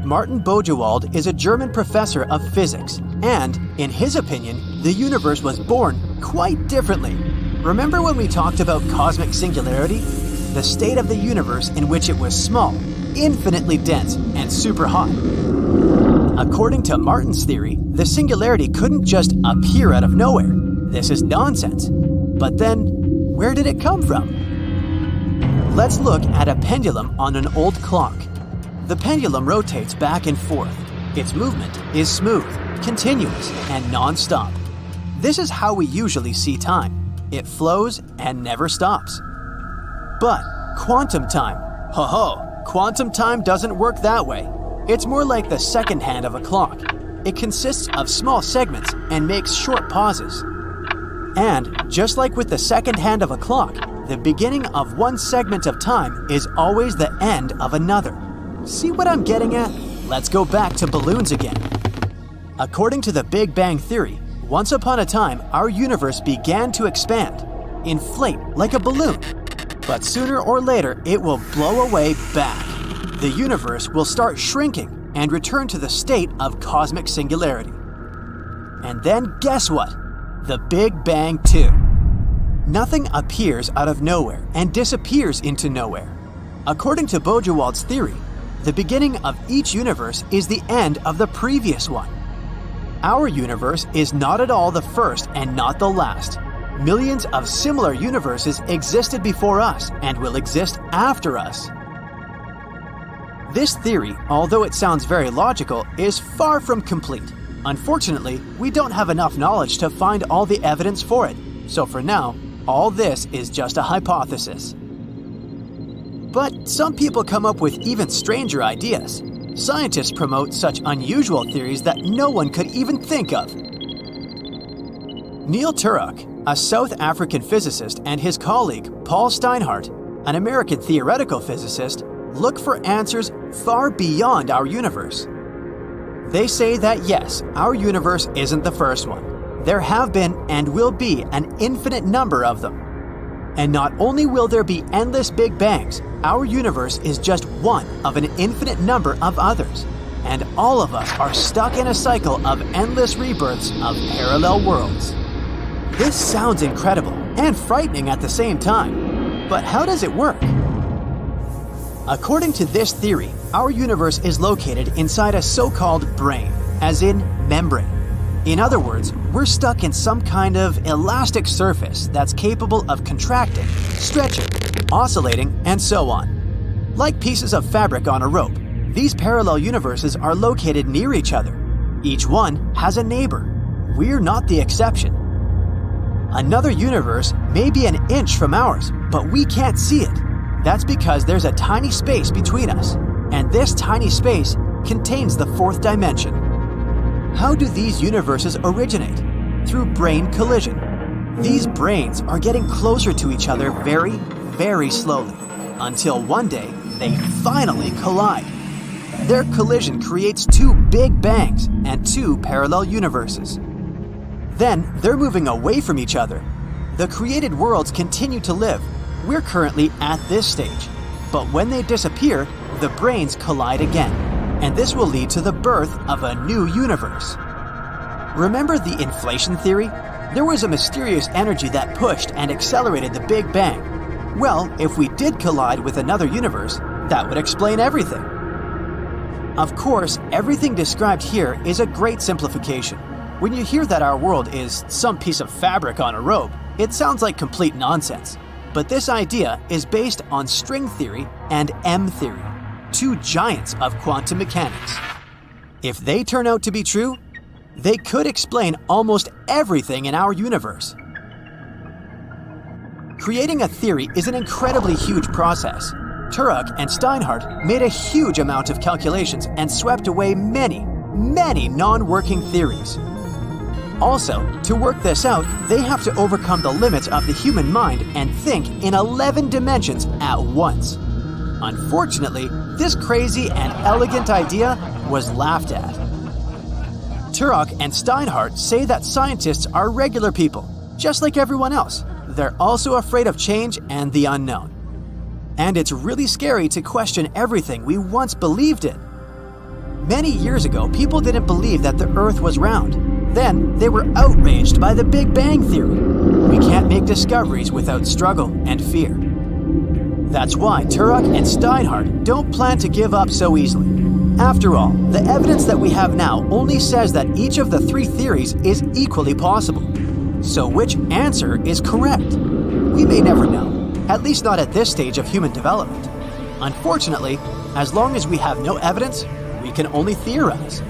Martin Bojewald is a German professor of physics, and, in his opinion, the universe was born quite differently. Remember when we talked about cosmic singularity? The state of the universe in which it was small, infinitely dense, and super hot. According to Martin's theory, the singularity couldn't just appear out of nowhere. This is nonsense. But then, where did it come from? Let's look at a pendulum on an old clock. The pendulum rotates back and forth. Its movement is smooth, continuous, and non-stop. This is how we usually see time. It flows and never stops. But quantum time, quantum time doesn't work that way. It's more like the second hand of a clock. It consists of small segments and makes short pauses. And just like with the second hand of a clock, the beginning of one segment of time is always the end of another. See what I'm getting at? Let's go back to balloons again. According to the Big Bang Theory, once upon a time, our universe began to expand, inflate like a balloon. But sooner or later, it will blow away back. The universe will start shrinking and return to the state of cosmic singularity. And then guess what? The Big Bang too. Nothing appears out of nowhere and disappears into nowhere. According to Bojewald's theory, the beginning of each universe is the end of the previous one. Our universe is not at all the first and not the last. Millions of similar universes existed before us and will exist after us. This theory, although it sounds very logical, is far from complete. Unfortunately, we don't have enough knowledge to find all the evidence for it. So for now, all this is just a hypothesis. But some people come up with even stranger ideas. Scientists promote such unusual theories that no one could even think of. Neil Turok, a South African physicist, and his colleague, Paul Steinhardt, an American theoretical physicist, look for answers far beyond our universe. They say that yes, our universe isn't the first one. There have been and will be an infinite number of them. And not only will there be endless Big Bangs, our universe is just one of an infinite number of others. And all of us are stuck in a cycle of endless rebirths of parallel worlds. This sounds incredible and frightening at the same time. But how does it work? According to this theory, our universe is located inside a so-called brain, as in membrane. In other words, we're stuck in some kind of elastic surface that's capable of contracting, stretching, oscillating, and so on. Like pieces of fabric on a rope, these parallel universes are located near each other. Each one has a neighbor. We're not the exception. Another universe may be an inch from ours, but we can't see it. That's because there's a tiny space between us, and this tiny space contains the fourth dimension. How do these universes originate? Through brain collision. These brains are getting closer to each other very, very slowly, until one day they finally collide. Their collision creates two Big Bangs and two parallel universes. Then they're moving away from each other. The created worlds continue to live. We're currently at this stage. But when they disappear, the brains collide again. And this will lead to the birth of a new universe. Remember the inflation theory? There was a mysterious energy that pushed and accelerated the Big Bang. Well, if we did collide with another universe, that would explain everything. Of course, everything described here is a great simplification. When you hear that our world is some piece of fabric on a rope, it sounds like complete nonsense. But this idea is based on string theory and M theory, two giants of quantum mechanics. If they turn out to be true, they could explain almost everything in our universe. Creating a theory is an incredibly huge process. Turok and Steinhardt made a huge amount of calculations and swept away many non-working theories. Also, to work this out, they have to overcome the limits of the human mind and think in 11 dimensions at once. Unfortunately, this crazy and elegant idea was laughed at. Turok and Steinhardt say that scientists are regular people, just like everyone else. They're also afraid of change and the unknown. And it's really scary to question everything we once believed in. Many years ago, people didn't believe that the Earth was round. Then, they were outraged by the Big Bang Theory. We can't make discoveries without struggle and fear. That's why Turok and Steinhardt don't plan to give up so easily. After all, the evidence that we have now only says that each of the three theories is equally possible. So which answer is correct? We may never know, at least not at this stage of human development. Unfortunately, as long as we have no evidence, we can only theorize.